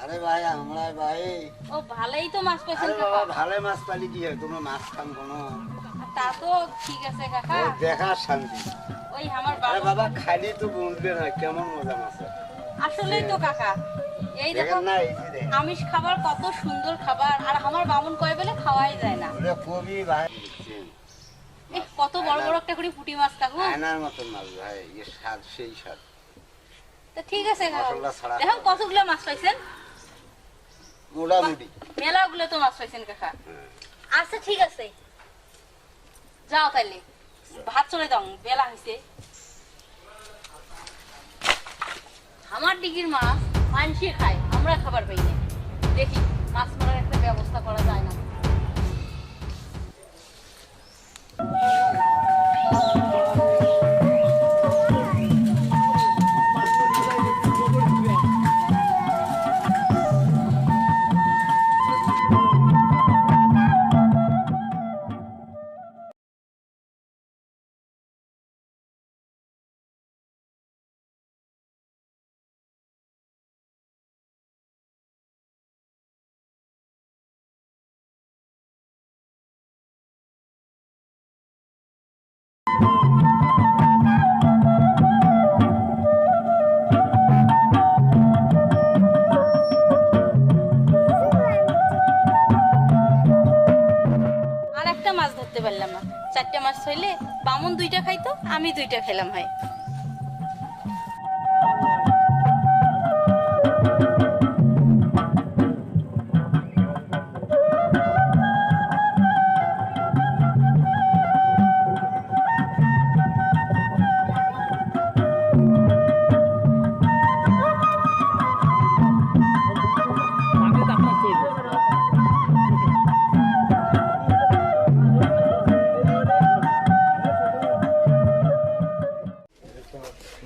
अरे भाई हमरा भाई ও ভালোই তো মাছ পাইছেন अरे কাকা। बाबा ভালো মাছ পালি কি হয় তোমরা মাছ খান কোন তা তো ঠিক আছে কাকা। দেখা শান্তি ওই আমার আরে বাবা বাবা খালি তো বুঝবে না কেমন মজা মাছ আসলেই তো কাকা। এই দেখো দেখেন না এই যে দেখেন আমিষ খাবার কত সুন্দর খাবার আর আমার বামুন কয় বলে খাওয়াই যায় না। ওরে খুবই ভাই কত বড় বড় একটা করে পুঁটি মাছ কাকু। আয়নার মতন মাছ ভাই এই স্বাদ সেই স্বাদ তো ঠিক আছে কাকা। মশলা ছাড়া দেখো কতগুলো মাছ পাইছেন। মোটামুটি মেলাগুলো তো মাছ পাইছেন কাকা। আচ্ছা ঠিক আছে যাও তাইলে ভাত চলে দাও বেলা হয়েছে। আমার দিঘির মাছ মানসি খায় আমরা খাবার পাই না। দেখি মাছ মারার একটা ব্যবস্থা করা যায় না। আর একটা মাছ ধরতে পারলাম না। চারটা মাছ হইলে বামুন দুইটা খাইতো আমি দুইটা খেলাম হয়।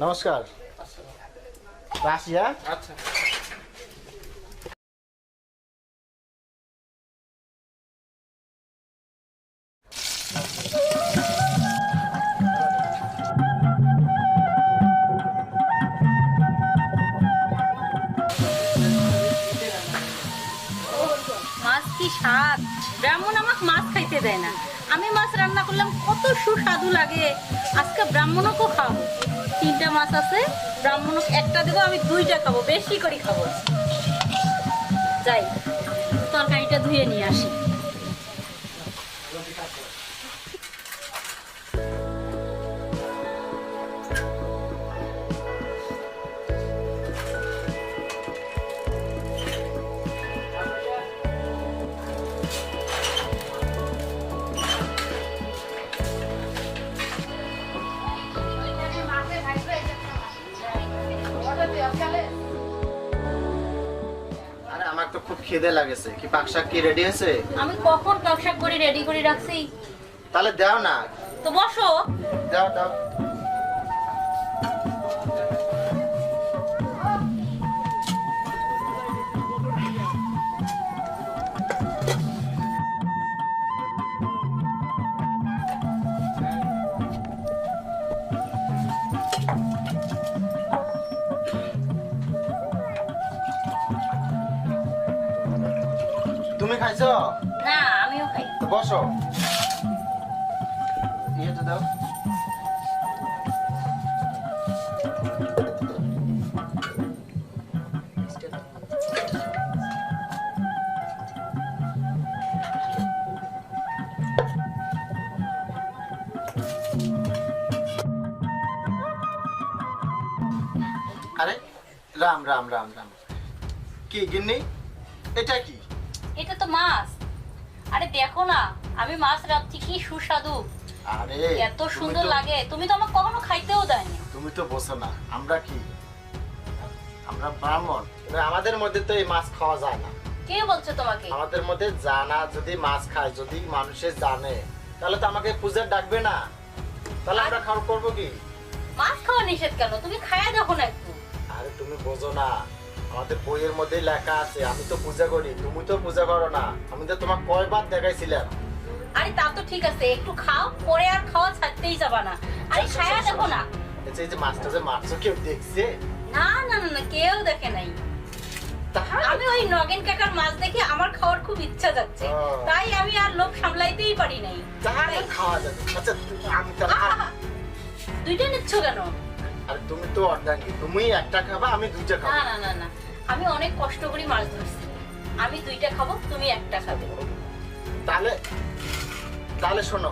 নমস্কার রাশিয়া আচ্ছা মাছ কি স্বাদ। ব্রাহ্মণ আমাকে মাছ খাইতে দেয় না। আমি মাছ রান্না করলাম কত সুস্বাদু লাগে। আজকে ব্রাহ্মণকেও খাবো। তিনটা মাছ আছে ব্রাহ্মণকে একটা দেবো আমি দুইটা খাবো বেশি করে খাবো। যাই তরকারিটা ধুয়ে নিয়ে আসি। আরে আমার তো খুব খিদে লাগেছে কি পাকশাক কি রেডি আছে আমি কখন কাকশাক করে রেডি করে রাখছি। তাহলে দাও না তো বসো। দাও দাও তুমি খাইছো না আমিও খাই। তো বসো নিয়ে তো দাও রাম রাম রাম রাম। কি গিন্নি, এটা কি? এটা তো মাছ। আরে দেখো না, আমি মাছ রাখছি, কি সুস্বাদু, আরে এত সুন্দর লাগে। তুমি তো আমাকে কখনো খাইতেও দেয়নি। তুমি তো বোঝো না আমরা কি, আমরা ব্রাহ্মণ। আমাদের মধ্যে তো এই মাছ খাওয়া যায় না। কে বলছো তোমাকে? আমাদের মধ্যে জানা, যদি মাছ খায়, যদি মানুষে জানে, তাহলে তো আমাকে পূজার ডাকবে না। তাহলে আমরা খাওয়া করবো কি? মাছ খাওয়া নিষেধ কেন? তুমি খাইয়া দেখো না একটু। আরে তুমি বোঝো না, আমাদের বইয়ের মধ্যে লেখা আছে আমি তো পূজা করি, তুমি তো পূজা করো না। আমি তো তোমাকে কয়বার দেখাইছিলাম। আরে তা তো ঠিক আছে, একটু খাও, পরে আর খাওয়া ছাড়তেই যাবা না। আরে খাইয়া দেখো না। আচ্ছা, এই যে মাছটা যে মারছো, কেউ দেখছে? না না না না, কেউ দেখে নাই। আমি ওই নগেন কাকার মাছ দেখে আমার খাওয়ার খুব ইচ্ছা যাচ্ছে, তাই আমি আর লোভ সামলাইতেই পারি নাই। তাহলে খাওয়া যাবে। আচ্ছা আমি তাহলে আহা! দুইটা নিচ্ছ কেন? আরে তুমি তো অর্ধাঙ্গী, তুমি একটা খাবা, আমি দুইটা না খাবো। না না না, আমি অনেক কষ্ট করে মাছ ধরছি, আমি দুইটা খাবো, তুমি একটা খাবে। তাহলে তাহলে শোনো,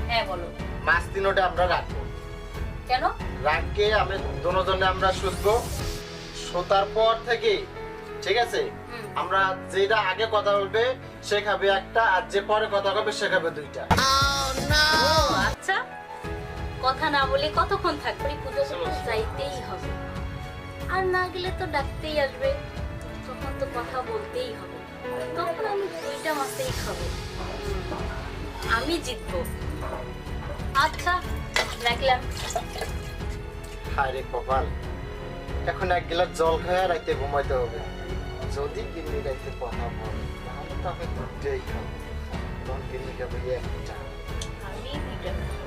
হ্যাঁ বলো। মাছ তিনোটা আমরা রাখবো। কেন? রাখকে আমি দুজনে আমরা শুধবো, শোতার পর থেকে, ঠিক আছে? আমরা যেটা আগে কথা বলবে সে খাবে একটা, আর যে পরে কথা হবে সে খাবে দুইটা। ও আচ্ছা, কথা না বলে কতক্ষণ থাকবে? পূজা করতে যাইতেই হবে, আর না গেলে তো ডাকতেই আসবে, তখন তো কথা বলতেই হবে। তখন আমি দুইটা মাছেই খাবো, আমি জিতবো। আচ্ছা রাখলাম। হায় রে কপাল, এখন এক গ্লাস জল খায় রাইতে ঘুমাইতে হবে। যদি গিন্নি রাইতে কথা বলে তাহলে তো আমি দুইটাই খাবো, তখন গিন্নি খাবে একটা। আমি দুইটা খাবো।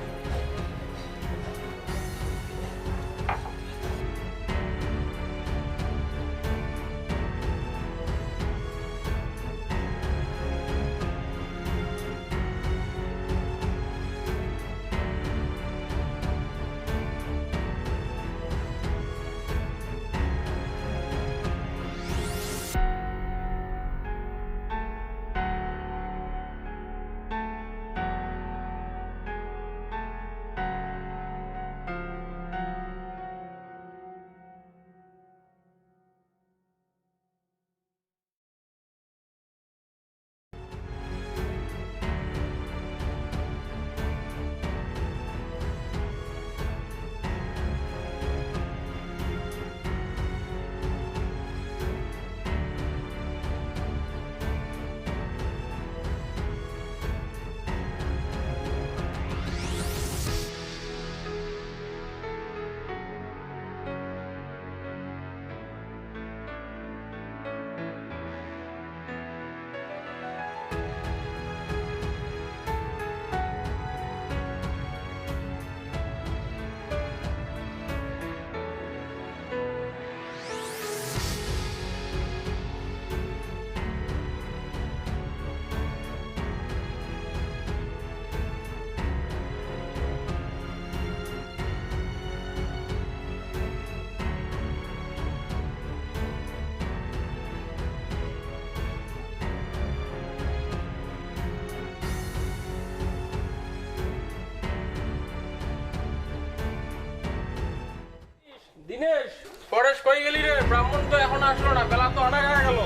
দিনেশ, পরেশ কই গেলি রে? ব্রাহ্মণ তো এখন আসলো না, বেলা তো অনেক হয়ে গেল।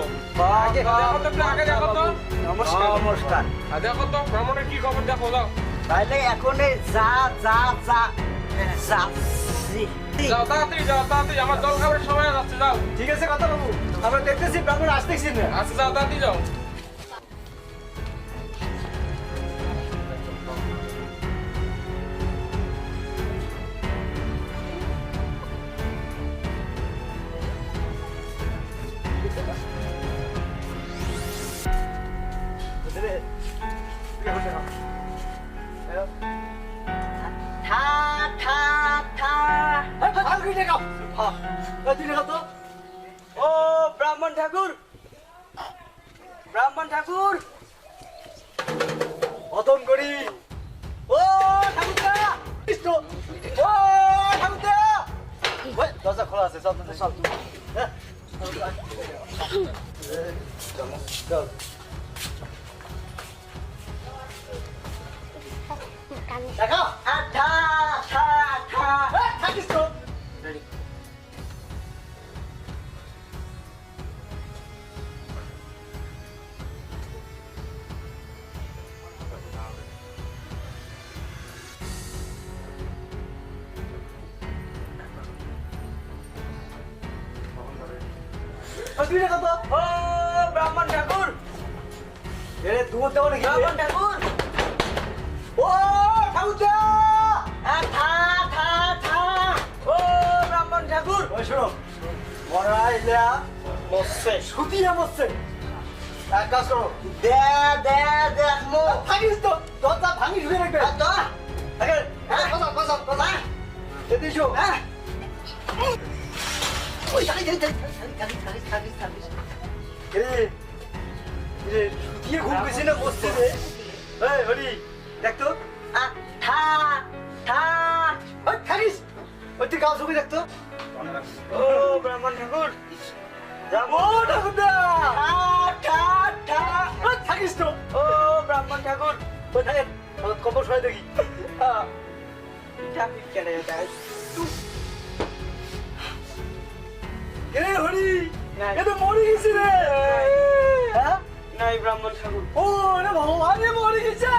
দেখো তো, আগে দেখো তো। নমস্কার নমস্কার। আর দেখো তো ব্রাহ্মণের কি খবর, দেখো দাও। তাহলে এখন যা যা যা যাচ্ছি। যাও তাড়াতাড়ি, যাও তাড়াতাড়ি, আমার জল খাবারের সময় হয়ে যাচ্ছে, যাও। ঠিক আছে কথা বাবু, আমরা দেখতেছি ব্রাহ্মণ আসতেছি না। আচ্ছা যাও তাড়াতাড়ি যাও। থা থা থা ও ব্রাহ্মণ ঠাকুর, ব্রাহ্মণ ঠাকুর, অতন করি। ও ঠাকুরদা, ও ঠাকুরদা, ওই দরজা খোলা আছে, চল চল চল। চল দেখো, আঠা ঠা ঠা থাকিস তো। তুই না কত ও ব্রাহ্মণ ঠাকুর, এরে দুধ দেবো নাকি ব্রাহ্মণ ঠাকুর, ও ঠাকুরদা থা থা থা, ও ব্রাহ্মণ ঠাকুর, ওই শোনো মরা এলা বসছে সুতিয়া বসছে এক কাজ করো দে দে দেখমু, থাকিস তো দরজা ভাঙি শুয়ে রাখবে তো থাকে হ্যাঁ কথা কথা কথা এদিকে হ্যাঁ ওই থাকিস, এরে এরে সুতিয়ে ঘুম পেছে না বসছে রে এই হরি দেখ তো থা থা, ওই থাকিস ওই তুই গাও ছবি দেখ তো ও ব্রাহ্মণ ঠাকুর, ও ঠাকুরদা থা থা থা, ওই থাকিস তো ও ব্রাহ্মণ ঠাকুর, ওই থাকে কবর সবাই দেখি ঠাকুর কেন যায়? এরে হরি নাই। এ তো মরে গেছে রে হ্যাঁ নাই ব্রাহ্মণ ঠাকুর, ও রে ভগবান রে মরে গেছে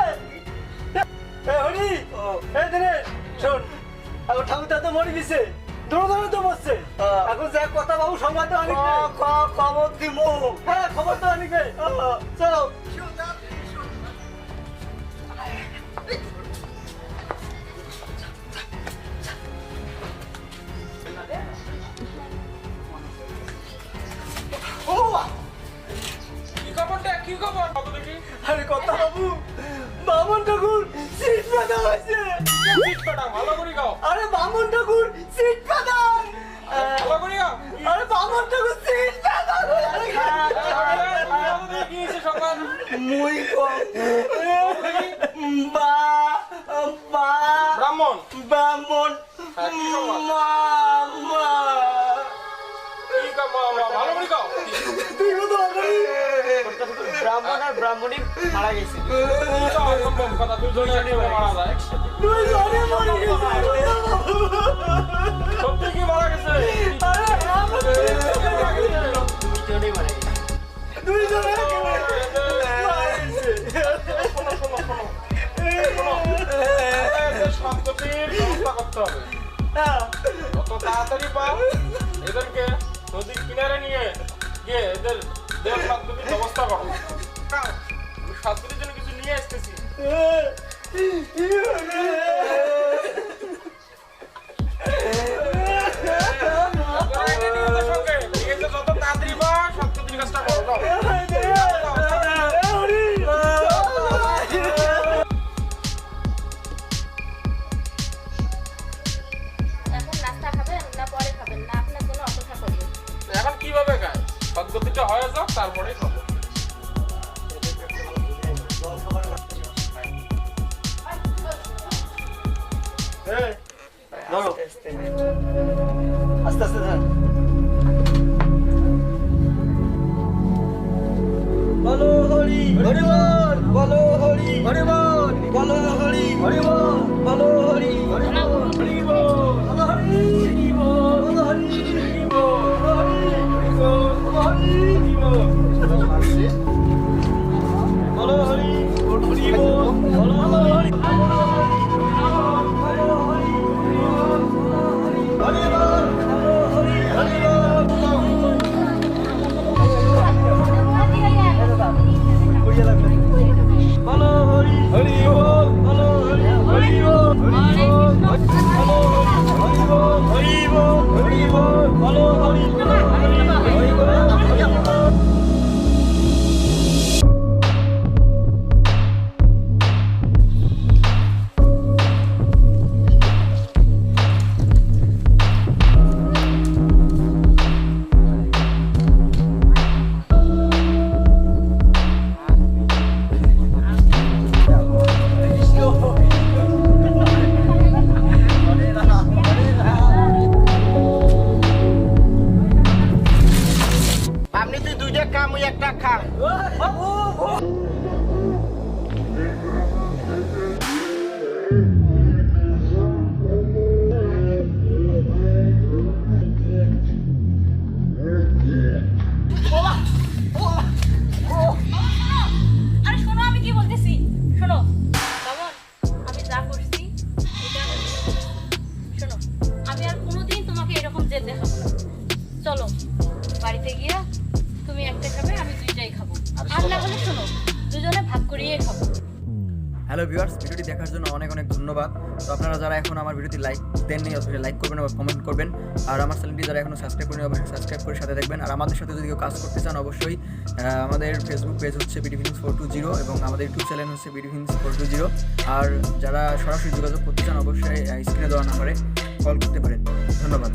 এ হরি ও এই দিনে শোন এখন ঠাকুরদা তো মরে গেছে দৌড় তো বসছে এখন যা কথা বাবু সংবাদ তো অনেক খবর দিমু, হ্যাঁ খবর তো অনেক নেই চলো ও বাবা, কি খবরটা কি খবর কত দেখি আরে কথা বাবু বামন ঠাকুর সিট পাতা হয়েছে সিট কাটা ভালো করে গাও আরে বামন ঠাকুর সিট পাতা ভালো করে গাও আরে বামন ঠাকুর সিট পাতা কি হয়েছে সকাল মুই বা বা ব্রাহ্মণ ব্রাহ্মণ হ্যাঁ, কি খবর? মামা, কি খবর ভালো করে গাও তুই কত আগে ব্রাহ্মণ আর ব্রাহ্মণী মারা গেছে, অসম্ভব কথা দুজনে একসাথে মারা যায় তুই জানে মরে গেছে সত্যি কি মারা গেছে আরে আমার দুইজনেই মারা গেছে, তুই জানে শোনো শোনো শোনো শোনো এদের সম্পত্তির ব্যবস্থা করতে হবে যত তাড়াতাড়ি পাও এদেরকে নদীর কিনারে নিয়ে গিয়ে এদের দেহ সম্পত্তির ব্যবস্থা করো আমি সাতদিনের জন্য কিছু নিয়ে আসতেছি যত তাড়াতাড়ি পাও সম্পত্তির কাজটা করো যাও। এখন নাস্তা খাবেন না পরে খাবেন না আপনার জন্য অপেক্ষা করবেন? এখন কিভাবে খায় পদ্ধতিটা হয়ে যাও তারপরে খাবো ধরো আস্তে আস্তে আস্তে ধর বলো হরি হরি বল, বলো হরি হরি বল, বলো হরি হরি বল, বলো হরি হরি বল, হরি বল, বলো হরি হরি বল, বলো হরি হরি বল, বলো হরি হরি বল, বলো হরি হরি বল, বলো হরি হরি বল, বলো হরি কুড়িয়ে লাগবে বলো হরি হরি বল, বলো হরি হ্যালো ভিউয়ার্স, ভিডিওটি দেখার জন্য অনেক অনেক ধন্যবাদ। তো আপনারা যারা এখন আমার ভিডিওটি লাইক দেননি অবশ্যই লাইক করবেন এবং কমেন্ট করবেন। আর আমার চ্যানেলটি যারা এখনো সাবস্ক্রাইব করেনি অবশ্যই সাবস্ক্রাইব করে সাথে দেখবেন। আর আমাদের সাথে যদি কেউ কাজ করতে চান অবশ্যই আমাদের ফেসবুক পেজ হচ্ছে বিডি ফিল্মস 420 এবং আমাদের ইউটিউব চ্যানেল হচ্ছে বিডি ফিল্মস 420। আর যারা সরাসরি যোগাযোগ করতে চান অবশ্যই স্ক্রিনে দেওয়া নাম্বারে কল করতে পারেন। ধন্যবাদ।